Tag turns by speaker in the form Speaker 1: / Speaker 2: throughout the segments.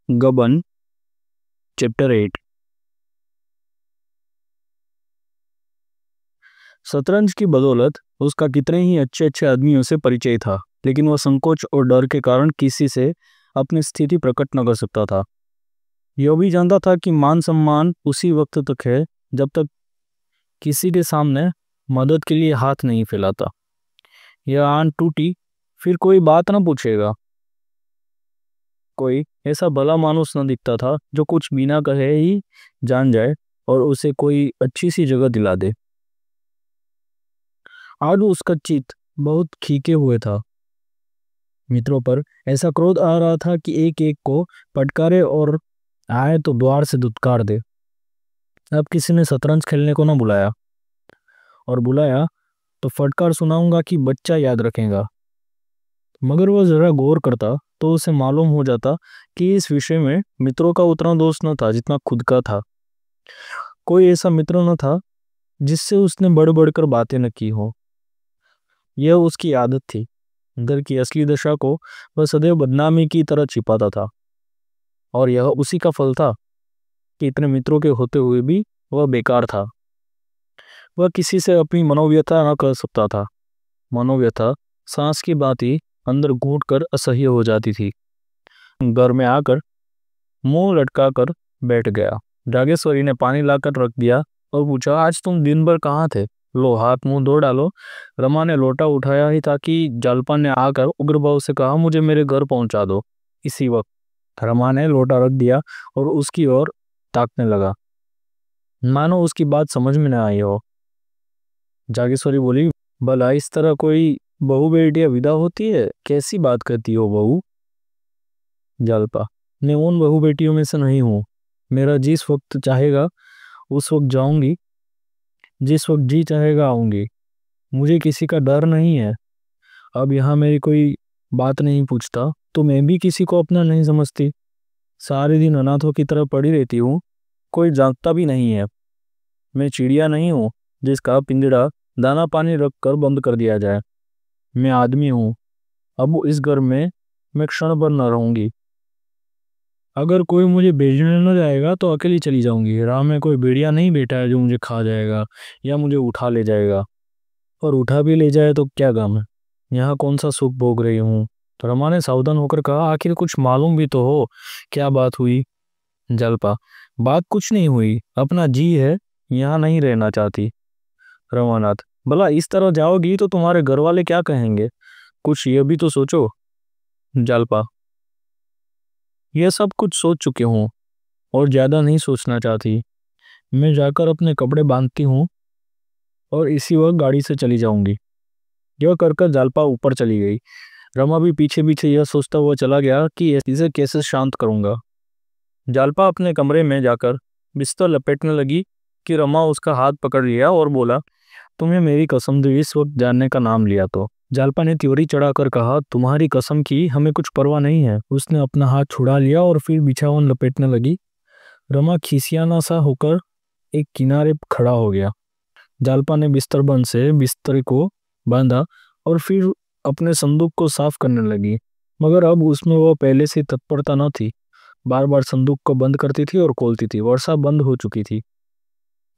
Speaker 1: गबन चैप्टर 8। शतरंज की बदौलत उसका कितने ही अच्छे अच्छे आदमियों से परिचय था, लेकिन वह संकोच और डर के कारण किसी से अपनी स्थिति प्रकट न कर सकता था। यह भी जानता था कि मान सम्मान उसी वक्त तक है जब तक किसी के सामने मदद के लिए हाथ नहीं फैलाता। यह आन टूटी फिर कोई बात न पूछेगा। कोई ऐसा भला मानुस न दिखता था जो कुछ बिना कहे ही जान जाए और उसे कोई अच्छी सी जगह दिला दे। आज उसका चित्त बहुत खींचे हुए था। मित्रों पर ऐसा क्रोध आ रहा था कि एक एक को फटकारे और आए तो द्वार से धुतकार दे। अब किसी ने शतरंज खेलने को न बुलाया, और बुलाया तो फटकार सुनाऊंगा कि बच्चा याद रखेगा। मगर वह जरा गौर करता तो उसे मालूम हो जाता कि इस विषय में मित्रों का उतना दोष न था जितना खुद का था। कोई ऐसा मित्र न था जिससे उसने बढ़ बढ़कर बातें न की हो। यह उसकी आदत थी। घर की असली दशा को वह सदैव बदनामी की तरह छिपाता था, और यह उसी का फल था कि इतने मित्रों के होते हुए भी वह बेकार था। वह किसी से अपनी मनोव्यथा न कर सकता था। मनोव्यथा सांस की बात ही अंदर घूट कर असह्य हो जाती थी। घर में आकर मुंह लटका कर बैठ गया। जागेश्वरी ने पानी लाकर रख दिया और पूछा, आज तुम दिन भर कहाँ थे? लो हाथ मुंह धो डालो। रमा ने लोटा उठाया ही था कि जालपा ने आकर उग्र भाव से कहा, मुझे मेरे घर पहुंचा दो। इसी वक्त रमा ने लोटा रख दिया और उसकी ओर ताकने लगा, मानो उसकी बात समझ में न आई हो। जागेश्वरी बोली, भला इस तरह कोई बहू बेटियां विदा होती है? कैसी बात करती हो बहू? जालपा, मैं उन बहू बेटियों में से नहीं हूँ। मेरा जिस वक्त चाहेगा उस वक्त जाऊंगी, जिस वक्त जी चाहेगा आऊंगी। मुझे किसी का डर नहीं है। अब यहाँ मेरी कोई बात नहीं पूछता तो मैं भी किसी को अपना नहीं समझती। सारे दिन अनाथों की तरह पड़ी रहती हूँ, कोई जानता भी नहीं है। मैं चिड़िया नहीं हूँ जिसका पिंजड़ा दाना पानी रख कर बंद कर दिया जाए। मैं आदमी हूँ। अब इस घर में मैं क्षण भर न रहूंगी। अगर कोई मुझे भेजने न जाएगा तो अकेली चली जाऊंगी। राह में कोई भेड़िया नहीं बैठा है जो मुझे खा जाएगा या मुझे उठा ले जाएगा। और उठा भी ले जाए तो क्या गम है? यहाँ कौन सा सुख भोग रही हूँ? तो रमा ने सावधान होकर कहा, आखिर कुछ मालूम भी तो हो, क्या बात हुई? जलपा, बात कुछ नहीं हुई, अपना जी है, यहाँ नहीं रहना चाहती। रमानाथ, भला इस तरह जाओगी तो तुम्हारे घर वाले क्या कहेंगे? कुछ ये भी तो सोचो। जलपा, यह सब कुछ सोच चुके हूँ और ज्यादा नहीं सोचना चाहती। मैं जाकर अपने कपड़े बांधती हूँ और इसी वक्त गाड़ी से चली जाऊंगी। यह कर जालपा ऊपर चली गई। रमा भी पीछे पीछे यह सोचता हुआ चला गया कि इसे कैसे शांत करूंगा। जालपा अपने कमरे में जाकर बिस्तर लपेटने लगी कि रमा उसका हाथ पकड़ लिया और बोला, तुम्हें मेरी कसम दी इस वक्त जानने का नाम लिया तो? जालपा ने त्योरी चढ़ाकर कहा, तुम्हारी कसम की हमें कुछ परवाह नहीं है। उसने अपना हाथ छुड़ा लिया और फिर बिछावन लपेटने लगी। रमा खिसियाना सा होकर एक किनारे खड़ा हो गया। जालपा ने बिस्तर बंद से बिस्तर को बांधा और फिर अपने संदूक को साफ करने लगी, मगर अब उसमें वह पहले से तत्परता न थी। बार बार संदूक को बंद करती थी और खोलती थी। वर्षा बंद हो चुकी थी,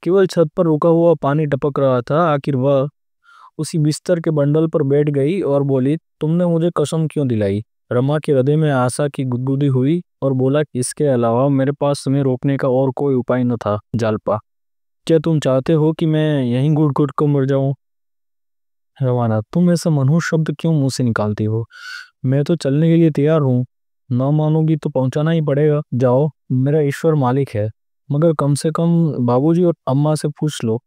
Speaker 1: केवल छत पर रुका हुआ पानी टपक रहा था। आखिर वह उसी बिस्तर के बंडल पर बैठ गई और बोली, तुमने मुझे कसम क्यों दिलाई? रमा के हृदय में आशा की गुदगुदी हुई और बोला, इसके अलावा मेरे पास तुम्हें रोकने का और कोई उपाय न था। जालपा, क्या तुम चाहते हो कि मैं यहीं घुट घुट को मर जाऊं? रवाना, तुम ऐसा मनहूस शब्द क्यों मुंह से निकालती हो? मैं तो चलने के लिए तैयार हूँ। न मानोगी तो पहुंचाना ही पड़ेगा। जाओ, मेरा ईश्वर मालिक है, मगर कम से कम बाबूजी और अम्मा से पूछ लो।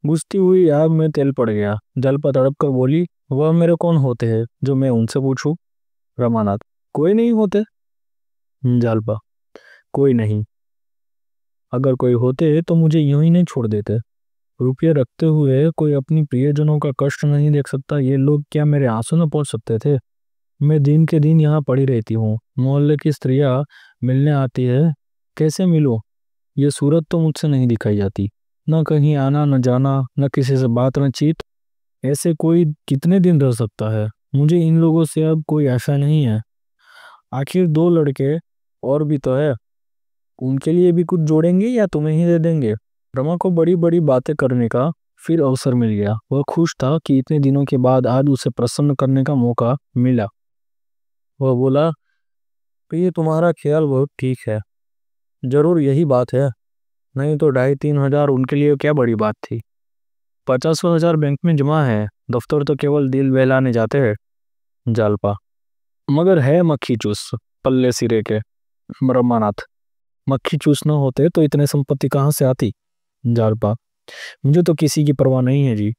Speaker 1: बुझती हुई आग में तेल पड़ गया। जलपा तड़प कर बोली, वह मेरे कौन होते हैं जो मैं उनसे पूछूं? रमानाथ, कोई नहीं होते। जलपा, कोई नहीं। अगर कोई होते तो मुझे यूं ही नहीं छोड़ देते। रुपये रखते हुए कोई अपनी प्रियजनों का कष्ट नहीं देख सकता। ये लोग क्या मेरे आंसू न पहुंच सकते थे? मैं दिन के दिन यहाँ पड़ी रहती हूँ। मोहल्ले की स्त्रियाँ मिलने आती है, कैसे मिलूं? ये सूरत तो मुझसे नहीं दिखाई जाती। न कहीं आना न जाना, न किसी से बात न चीत। ऐसे कोई कितने दिन रह सकता है? मुझे इन लोगों से अब कोई आशा नहीं है। आखिर दो लड़के और भी तो है, उनके लिए भी कुछ जोड़ेंगे या तुम्हें ही दे देंगे? रमा को बड़ी बड़ी बातें करने का फिर अवसर मिल गया। वह खुश था कि इतने दिनों के बाद आज उसे प्रसन्न करने का मौका मिला। वह बोला, तो ये तुम्हारा ख्याल बहुत ठीक है, जरूर यही बात है। नहीं तो 2,500-3,000 उनके लिए क्या बड़ी बात थी। 50,000 बैंक में जमा है, दफ्तर तो केवल दिल बहलाने जाते हैं। जालपा, मगर है मक्खी चूस पल्ले सिरे के। ब्रह्मानाथ, मक्खी चूस न होते तो इतने संपत्ति कहाँ से आती? जालपा, मुझे तो किसी की परवाह नहीं है जी।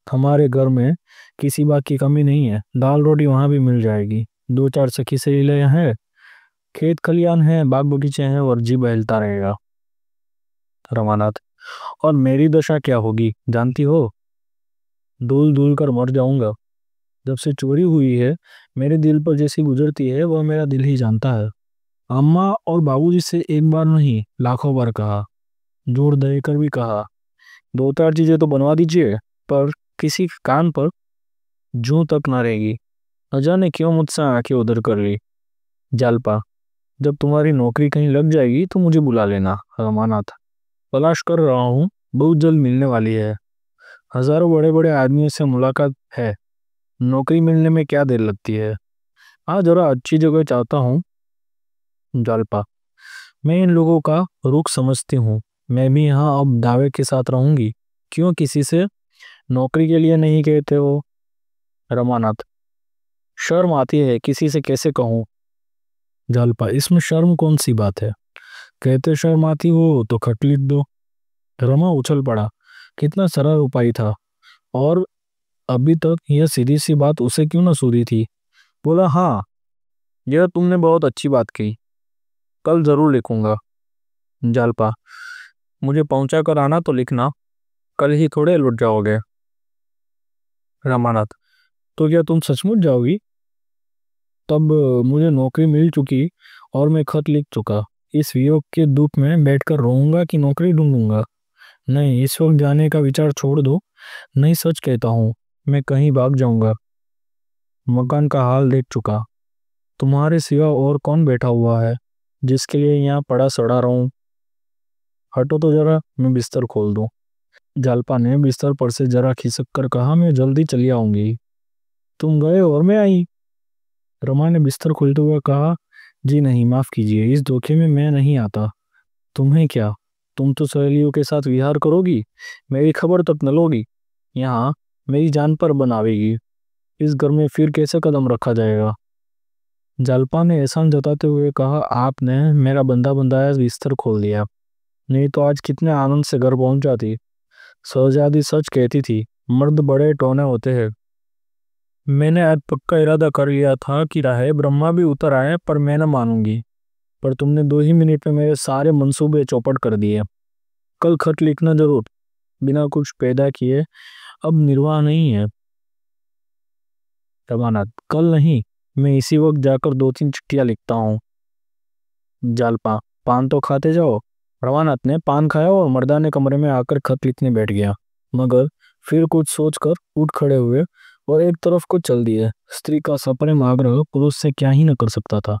Speaker 1: हमारे घर में किसी बात की कमी नहीं है, दाल रोटी वहां भी मिल जाएगी। 2-4 सखी सहेलियां हैं, खेत खलियान है, बाग बगीचे हैं और जी बहलता रहेगा। रमानाथ, और मेरी दशा क्या होगी जानती हो? धूल धूल कर मर जाऊंगा। जब से चोरी हुई है, मेरे दिल पर जैसी गुजरती है वह मेरा दिल ही जानता है। अम्मा और बाबूजी से एक बार नहीं लाखों बार कहा, जोर देकर भी कहा, 2-4 चीजें तो बनवा दीजिए, पर किसी के कान पर जूं तक ना रहेगी। न जाने क्यों मुझसे आंखें उधर कर ली। जालपा, जब तुम्हारी नौकरी कहीं लग जाएगी तो मुझे बुला लेना। रमानाथ, तलाश कर रहा हूँ, बहुत जल्द मिलने वाली है। हजारों बड़े बड़े आदमियों से मुलाकात है, नौकरी मिलने में क्या देर लगती है। हाँ, जरा अच्छी जगह चाहता हूँ। जालपा, मैं इन लोगों का रुख समझती हूँ, मैं भी यहाँ अब दावे के साथ रहूंगी। क्यों, किसी से नौकरी के लिए नहीं कहते हो? रमानाथ, शर्म आती है, किसी से कैसे कहूँ? जालपा, इसमें शर्म कौन सी बात है? कहते शर्म आती हो तो खत लिख दो। रमा उछल पड़ा, कितना सरल उपाय था, और अभी तक यह सीधी सी बात उसे क्यों ना सूझी थी। बोला, हाँ, यह तुमने बहुत अच्छी बात कही, कल जरूर लिखूंगा। जालपा, मुझे पहुंचा कर आना तो लिखना, कल ही थोड़े लौट जाओगे। रामानाथ, तो क्या तुम सचमुच जाओगी? तब मुझे नौकरी मिल चुकी और मैं खत लिख चुका, इस वियोग के दुख में बैठकर रोऊंगा कि नौकरी ढूंढूंगा? नहीं, इस वक्त जाने का विचार छोड़ दो। नहीं, सच कहता हूँ, मैं कहीं भाग जाऊंगा। मकान का हाल देख चुका, तुम्हारे सिवा और कौन बैठा हुआ है जिसके लिए यहाँ पड़ा सड़ा रहूं? हटो तो जरा, मैं बिस्तर खोल दूं। जालपा ने बिस्तर पर से जरा खिसक कर कहा, मैं जल्दी चली आऊंगी। तुम गए और मैं आई? रमा ने बिस्तर खोलते हुए कहा, जी नहीं, माफ कीजिए, इस धोखे में मैं नहीं आता। तुम्हें क्या, तुम तो सहेलियों के साथ विहार करोगी, मेरी खबर तक न लोगी। यहाँ मेरी जान पर बनावेगी, इस घर में फिर कैसे कदम रखा जाएगा? जालपा ने एहसान जताते हुए कहा, आपने मेरा बंधा बंधाया बिस्तर खोल दिया, नहीं तो आज कितने आनंद से घर पहुंच जाती। शहजादी सच कहती थी, मर्द बड़े टोने होते हैं। मैंने आज पक्का इरादा कर लिया था कि राहे ब्रह्मा भी उतर आए, पर मैं न मानूंगी। पर तुमने 2 ही मिनट में मेरे सारे मंसूबे चौपट कर दिए। कल खत लिखना जरूर, बिना कुछ पैदा किए अब निर्वाह नहीं है। रमानाथ, कल नहीं, मैं इसी वक्त जाकर 2-3 चिट्ठियां लिखता हूँ। जालपा, पान तो खाते जाओ। रवानाथ ने पान खाया और मर्दाने कमरे में आकर खत लिखने बैठ गया, मगर फिर कुछ सोचकर उठ खड़े हुए और एक तरफ को चल दिए। स्त्री का सप्रेम आग्रह पुरुष से क्या ही न कर सकता था।